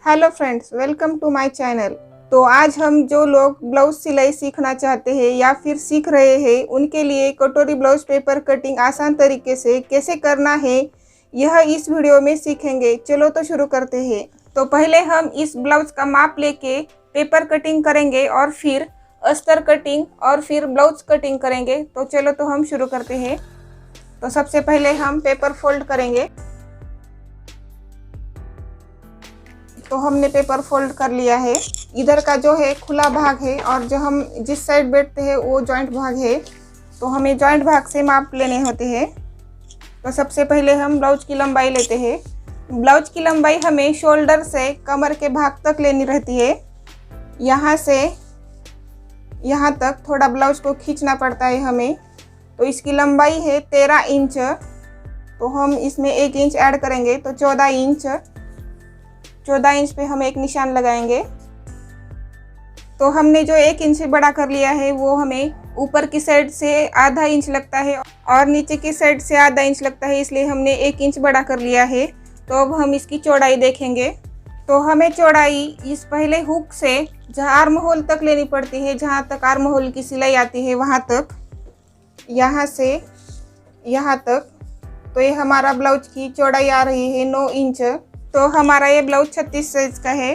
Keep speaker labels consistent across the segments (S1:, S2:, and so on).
S1: Hello friends, welcome to my channel. तो आज हम जो लोग ब्लाउज सिलाई सीखना चाहते हैं या फिर सीख रहे हैं उनके लिए कटोरी ब्लाउज पेपर कटिंग आसान तरीके से कैसे करना है यह इस वीडियो में सीखेंगे। चलो तो शुरू करते हैं। तो पहले हम इस ब्लाउज का माप लेके पेपर कटिंग करेंगे और फिर अस्तर कटिंग और फिर ब्लाउज कटिंग करेंगे। तो चलो तो हम शुरू करते हैं। तो सबसे पहले हम पेपर फोल्ड करेंगे। तो हमने पेपर फोल्ड कर लिया है। इधर का जो है खुला भाग है और जो हम जिस साइड बैठते हैं वो जॉइंट भाग है। तो हमें जॉइंट भाग से माप लेने होते हैं। तो सबसे पहले हम ब्लाउज की लंबाई लेते हैं। ब्लाउज की लंबाई हमें शोल्डर से कमर के भाग तक लेनी रहती है। यहाँ से यहाँ तक थोड़ा ब्लाउज को खींचना पड़ता है हमें। तो इसकी लंबाई है 13 इंच। तो हम इसमें 1 इंच ऐड करेंगे तो 14 इंच। 14 इंच पे हम एक निशान लगाएंगे। तो हमने जो 1 इंच बड़ा कर लिया है वो हमें ऊपर की साइड से आधा इंच लगता है और नीचे की साइड से आधा इंच लगता है, इसलिए हमने 1 इंच बड़ा कर लिया है। तो अब हम इसकी चौड़ाई देखेंगे। तो हमें चौड़ाई इस पहले हुक से जहाँ आर्म होल तक लेनी पड़ती है, जहाँ तक आर्म होल की सिलाई आती है वहाँ तक, यहाँ से यहाँ तक। तो ये हमारा ब्लाउज की चौड़ाई आ रही है 9 इंच। तो हमारा ये ब्लाउज 36 साइज का है,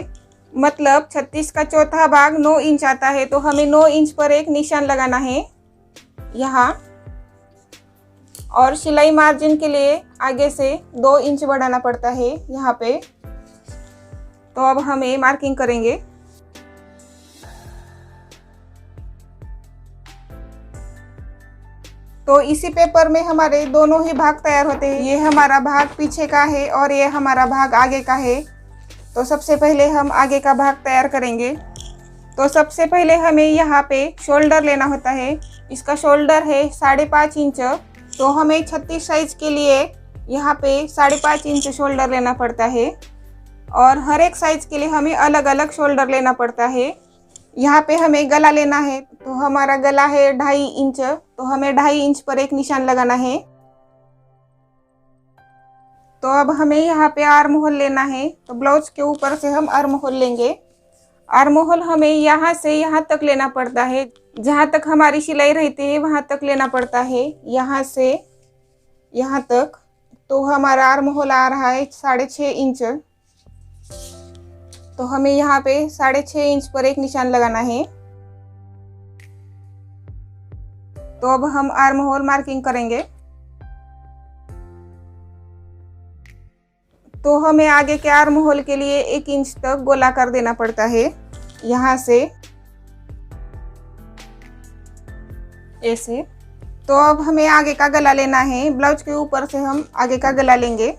S1: मतलब 36 का चौथा भाग 9 इंच आता है। तो हमें 9 इंच पर एक निशान लगाना है यहाँ, और सिलाई मार्जिन के लिए आगे से 2 इंच बढ़ाना पड़ता है यहाँ पे। तो अब हमें मार्किंग करेंगे। तो इसी पेपर में हमारे दोनों ही भाग तैयार होते हैं। ये हमारा भाग पीछे का है और ये हमारा भाग आगे का है। तो सबसे पहले हम आगे का भाग तैयार करेंगे। तो सबसे पहले हमें यहाँ पे शोल्डर लेना होता है। इसका शोल्डर है 5.5 इंच। तो हमें 36 साइज के लिए यहाँ पे 5.5 इंच शोल्डर लेना पड़ता है और हर एक साइज के लिए हमें अलग अलग शोल्डर लेना पड़ता है। यहाँ पे हमें गला लेना है। तो हमारा गला है 2.5 इंच। तो हमें 2.5 इंच पर एक निशान लगाना है। तो अब हमें यहाँ पे आर्म होल लेना है। तो ब्लाउज के ऊपर से हम आर्म होल लेंगे। आर्म होल हमें यहाँ से यहाँ तक लेना पड़ता है, जहाँ तक हमारी सिलाई रहती है वहाँ तक लेना पड़ता है, यहाँ से यहाँ तक। तो हमारा आर्म होल आ रहा है 6.5 इंच। तो हमें यहाँ पे 6.5 इंच पर एक निशान लगाना है। तो अब हम आर्म होल मार्किंग करेंगे। तो हमें आगे के आर्म होल के लिए 1 इंच तक गोलाकार देना पड़ता है यहाँ से ऐसे। तो अब हमें आगे का गला लेना है। ब्लाउज के ऊपर से हम आगे का गला लेंगे।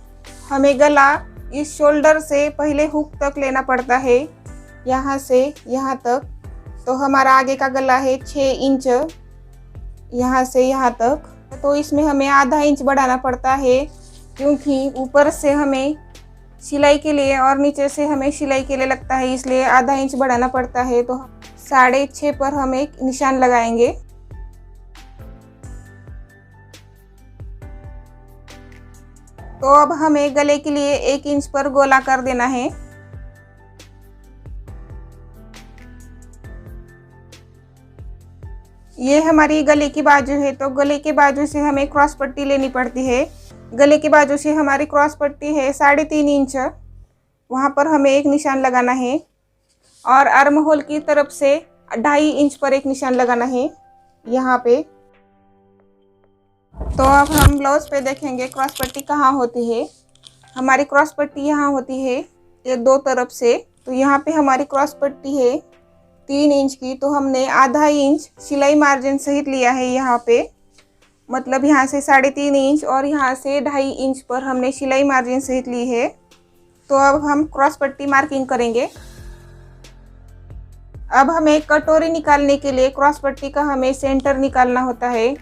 S1: हमें गला इस शोल्डर से पहले हुक तक लेना पड़ता है, यहाँ से यहाँ तक। तो हमारा आगे का गला है 6 इंच, यहाँ से यहाँ तक। तो इसमें हमें आधा इंच बढ़ाना पड़ता है, क्योंकि ऊपर से हमें सिलाई के लिए और नीचे से हमें सिलाई के लिए लगता है, इसलिए आधा इंच बढ़ाना पड़ता है। तो 6.5 पर हम एक निशान लगाएंगे। तो अब हमें गले के लिए 1 इंच पर गोलाकार देना है। ये हमारी गले की बाजू है। तो गले के बाजू से हमें क्रॉस पट्टी लेनी पड़ती है। गले की बाजू से हमारी क्रॉस पट्टी है 3.5 इंच। वहाँ पर हमें एक निशान लगाना है और आर्म होल की तरफ से 2.5 इंच पर एक निशान लगाना है यहाँ पे। तो अब हम ब्लाउज पे देखेंगे क्रॉस पट्टी कहाँ होती है। हमारी क्रॉस पट्टी यहाँ होती है, ये 2 तरफ से। तो यहाँ पे हमारी क्रॉस पट्टी है 3 इंच की। तो हमने आधा इंच सिलाई मार्जिन सहित लिया है यहाँ पे, मतलब यहाँ से 3.5 इंच और यहाँ से 2.5 इंच पर हमने सिलाई मार्जिन सहित ली है। तो अब हम क्रॉस पट्टी मार्किंग करेंगे। अब हमें कटोरी निकालने के लिए क्रॉस पट्टी का हमें सेंटर निकालना होता है।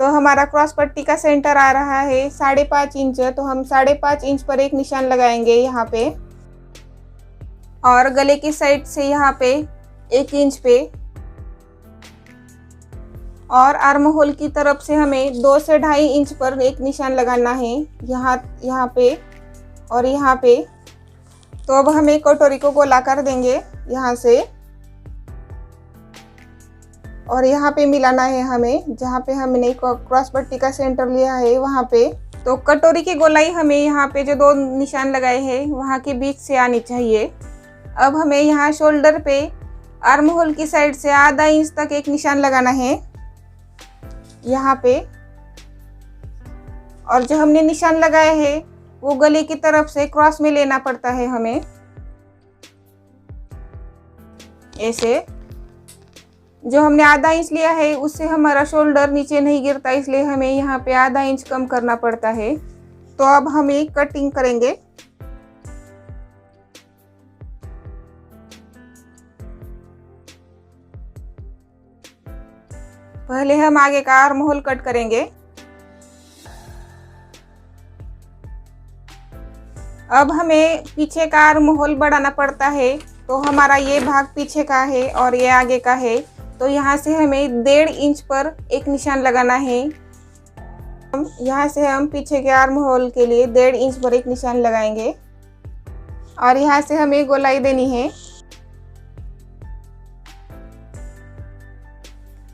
S1: तो हमारा क्रॉस पट्टी का सेंटर आ रहा है 5.5 इंच। तो हम 5.5 इंच पर एक निशान लगाएंगे यहाँ पे, और गले की साइड से यहाँ पे 1 इंच पे, और आर्म होल की तरफ से हमें 2 से 2.5 इंच पर एक निशान लगाना है यहाँ पे और यहाँ पे। तो अब हमें कटोरी को गोला कर देंगे यहाँ से, और यहाँ पे मिलाना है हमें, जहाँ पे हमने क्रॉस पट्टी का सेंटर लिया है वहाँ पे। तो कटोरी की गोलाई हमें यहाँ पे जो 2 निशान लगाए हैं वहाँ के बीच से आनी चाहिए। अब हमें यहाँ शोल्डर पे आर्म होल की साइड से आधा इंच तक एक निशान लगाना है यहाँ पे, और जो हमने निशान लगाया है वो गले की तरफ से क्रॉस में लेना पड़ता है हमें, ऐसे। जो हमने आधा इंच लिया है उससे हमारा शोल्डर नीचे नहीं गिरता, इसलिए हमें यहाँ पे आधा इंच कम करना पड़ता है। तो अब हमें कटिंग करेंगे। पहले हम आगे का आर्म होल कट करेंगे। अब हमें पीछे का आर्म होल बढ़ाना पड़ता है। तो हमारा ये भाग पीछे का है और ये आगे का है, तो यहाँ से हमें 1.5 इंच पर एक निशान लगाना है। यहाँ से हम पीछे के आर्म होल के लिए 1.5 इंच पर एक निशान लगाएंगे, और यहाँ से हमें गोलाई देनी है।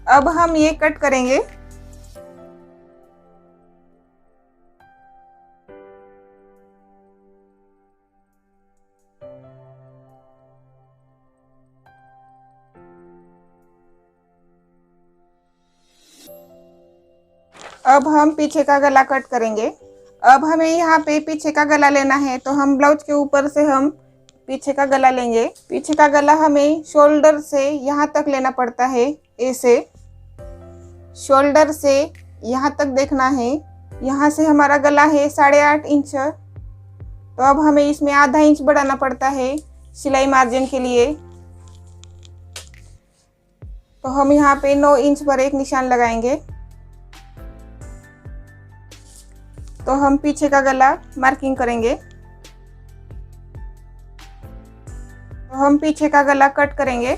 S1: अब हम ये कट करेंगे। अब हम पीछे का गला कट करेंगे। अब हमें यहाँ पे पीछे का गला लेना है, तो हम ब्लाउज के ऊपर से हम पीछे का गला लेंगे। पीछे का गला हमें शोल्डर से यहाँ तक लेना पड़ता है, ऐसे शोल्डर से यहाँ तक देखना है। यहाँ से हमारा गला है 8.5 इंच, तो अब हमें इसमें आधा इंच बढ़ाना पड़ता है सिलाई मार्जिन के लिए। तो हम यहाँ पे 9 इंच पर एक निशान लगाएंगे। तो हम पीछे का गला मार्किंग करेंगे। तो हम पीछे का गला कट करेंगे।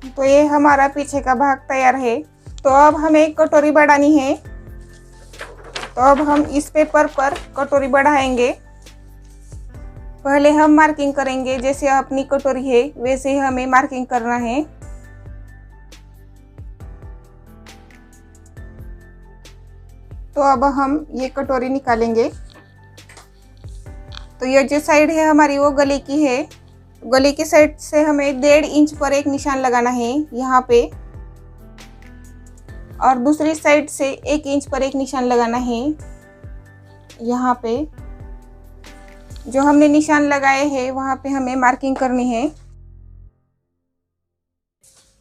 S1: तो ये हमारा पीछे का भाग तैयार है। तो अब हमें कटोरी बढ़ानी है। तो अब हम इस पेपर पर कटोरी बढ़ाएंगे। पहले हम मार्किंग करेंगे, जैसे अपनी कटोरी है वैसे ही हमें मार्किंग करना है। तो अब हम ये कटोरी निकालेंगे। तो ये जो साइड है हमारी वो गले की है। गले की साइड से हमें 1.5 इंच पर एक निशान लगाना है यहाँ पे, और दूसरी साइड से 1 इंच पर एक निशान लगाना है यहाँ पे। जो हमने निशान लगाए हैं वहाँ पे हमें मार्किंग करनी है,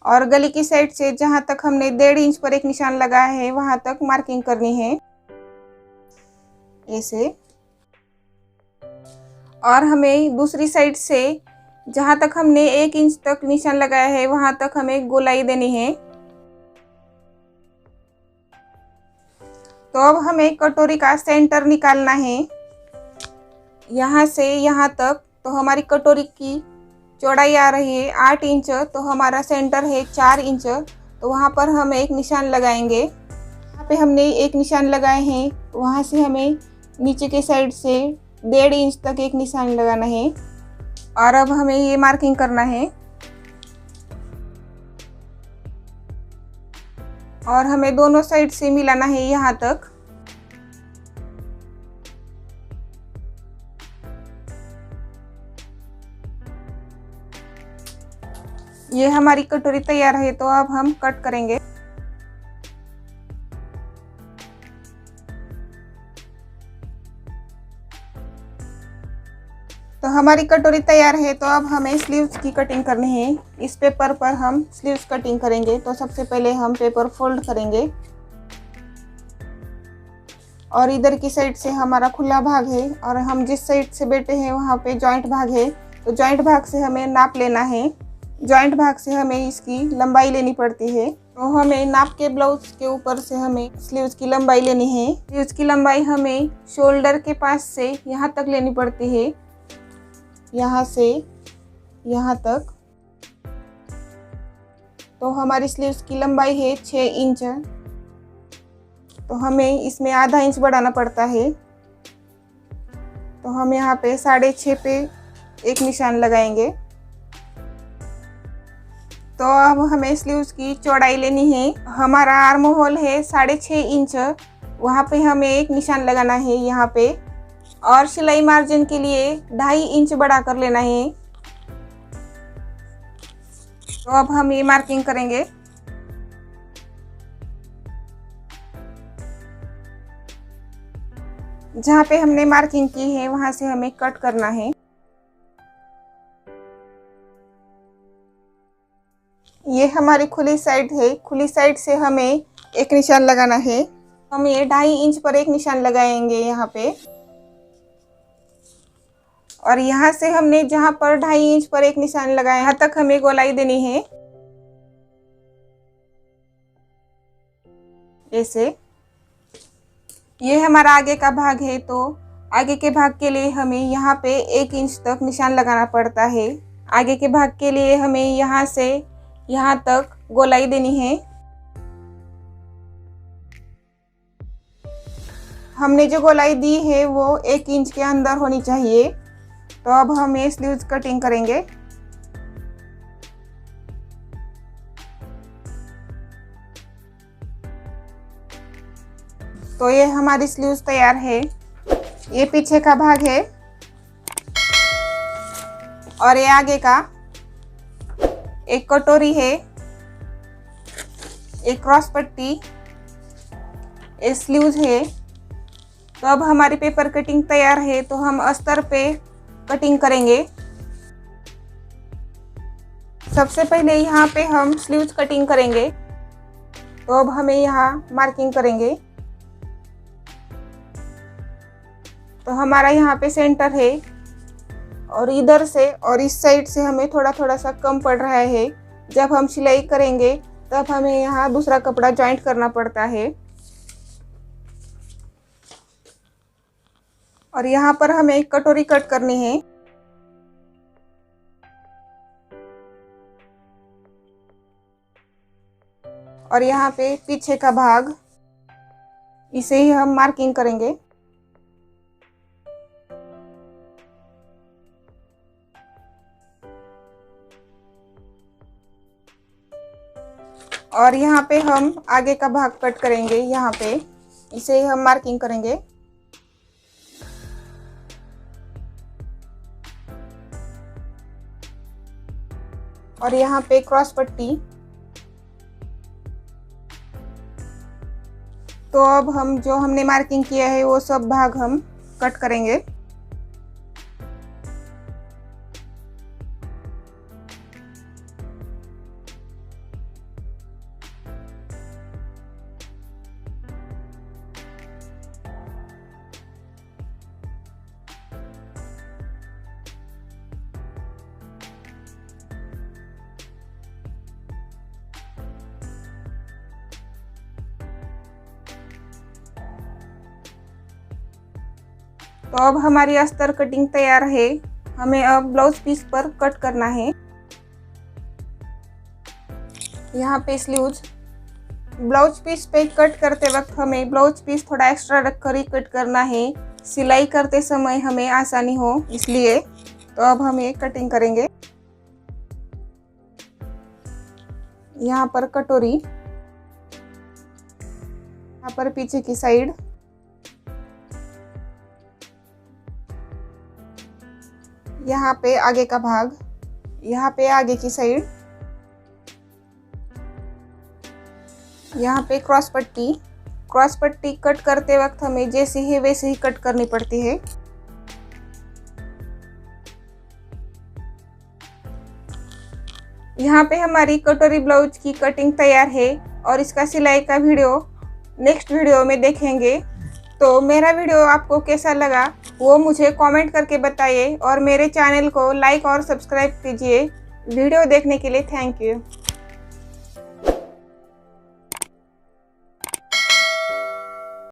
S1: और गले की साइड से जहाँ तक हमने 1.5 इंच पर एक निशान लगाया है वहाँ तक मार्किंग करनी है, ऐसे। और हमें दूसरी साइड से जहाँ तक हमने 1 इंच तक निशान लगाया है वहाँ तक हमें गोलाई देनी है। तो अब हमें कटोरी का सेंटर निकालना है, यहाँ से यहाँ तक। तो हमारी कटोरी की चौड़ाई आ रही है 8 इंच, तो हमारा सेंटर है 4 इंच। तो वहाँ पर हम एक निशान लगाएंगे। यहाँ पे हमने एक निशान लगाए हैं, वहाँ से हमें नीचे के साइड से 1.5 इंच तक एक निशान लगाना है, और अब हमें ये मार्किंग करना है। और हमें दोनों साइड से मिलाना है यहाँ तक। ये हमारी कटोरी तैयार है। तो अब हम कट करेंगे। तो हमारी कटोरी तैयार है। तो अब हमें स्लीव्स की कटिंग करनी है। इस पेपर पर हम स्लीव्स कटिंग करेंगे। तो सबसे पहले हम पेपर फोल्ड करेंगे, और इधर की साइड से हमारा खुला भाग है, और हम जिस साइड से बैठे हैं वहाँ पे जॉइंट भाग है। तो जॉइंट भाग से हमें नाप लेना है। जॉइंट भाग से हमें इसकी लंबाई लेनी पड़ती है। तो हमें नाप के ब्लाउज के ऊपर से हमें स्लीव्स की लंबाई लेनी है। स्लीव्स की लंबाई हमें शोल्डर के पास से यहाँ तक लेनी पड़ती है, यहाँ से यहाँ तक। तो हमारी स्लीव्स की लंबाई है 6 इंच। तो हमें इसमें आधा इंच बढ़ाना पड़ता है। तो हम यहाँ पे 6.5 पे एक निशान लगाएंगे। तो अब हमें स्लीव्स की चौड़ाई लेनी है। हमारा आर्म होल है 6.5 इंच, वहाँ पे हमें एक निशान लगाना है यहाँ पे। और सिलाई मार्जिन के लिए 2.5 इंच बढ़ा कर लेना है। तो अब हम ये मार्किंग करेंगे। जहाँ पे हमने मार्किंग की है वहां से हमें कट करना है। ये हमारी खुली साइड है, खुली साइड से हमें एक निशान लगाना है। हम ये 2.5 इंच पर एक निशान लगाएंगे यहाँ पे। और यहाँ से हमने जहाँ पर 2.5 इंच पर एक निशान लगाया, यहाँ तक हमें गोलाई देनी है ऐसे। ये हमारा आगे का भाग है, तो आगे के भाग के लिए हमें यहाँ पे 1 इंच तक निशान लगाना पड़ता है। आगे के भाग के लिए हमें यहाँ से यहाँ तक गोलाई देनी है। हमने जो गोलाई दी है वो 1 इंच के अंदर होनी चाहिए। तो अब हम ये स्लीव्स कटिंग करेंगे। तो ये हमारी स्लीव्स तैयार है। ये पीछे का भाग है और ये आगे का। एक कटोरी है, एक क्रॉस पट्टी, एक स्लीव्स है। तो अब हमारी पेपर कटिंग तैयार है। तो हम अस्तर पे कटिंग करेंगे। सबसे पहले यहाँ पे हम स्लीव्स कटिंग करेंगे। तो अब हमें यहाँ मार्किंग करेंगे। तो हमारा यहाँ पे सेंटर है और इधर से और इस साइड से हमें थोड़ा थोड़ा सा कम पड़ रहा है। जब हम सिलाई करेंगे तब हमें यहाँ दूसरा कपड़ा जॉइंट करना पड़ता है। और यहाँ पर हमें कटोरी कट करनी है। और यहाँ पे पीछे का भाग, इसे ही हम मार्किंग करेंगे। और यहाँ पे हम आगे का भाग कट करेंगे। यहाँ पे इसे ही हम मार्किंग करेंगे। और यहाँ पे क्रॉस पट्टी। तो अब हम जो हमने मार्किंग किया है वो सब भाग हम कट करेंगे। तो अब हमारी अस्तर कटिंग तैयार है। हमें अब ब्लाउज पीस पर कट करना है। यहाँ पे स्लीव्स, ब्लाउज पीस पे कट करते वक्त हमें ब्लाउज पीस थोड़ा एक्स्ट्रा रखकर ही कट करना है, सिलाई करते समय हमें आसानी हो इसलिए। तो अब हम ये कटिंग करेंगे। यहाँ पर कटोरी, यहाँ पर पीछे की साइड, यहाँ पे आगे का भाग, यहाँ पे आगे की साइड, यहाँ पे क्रॉस पट्टी। क्रॉस पट्टी कट करते वक्त हमें जैसी है वैसे ही कट करनी पड़ती है। यहाँ पे हमारी कटोरी ब्लाउज की कटिंग तैयार है और इसका सिलाई का वीडियो नेक्स्ट वीडियो में देखेंगे। तो मेरा वीडियो आपको कैसा लगा वो मुझे कमेंट करके बताइए और मेरे चैनल को लाइक और सब्सक्राइब कीजिए। वीडियो देखने के लिए थैंक यू।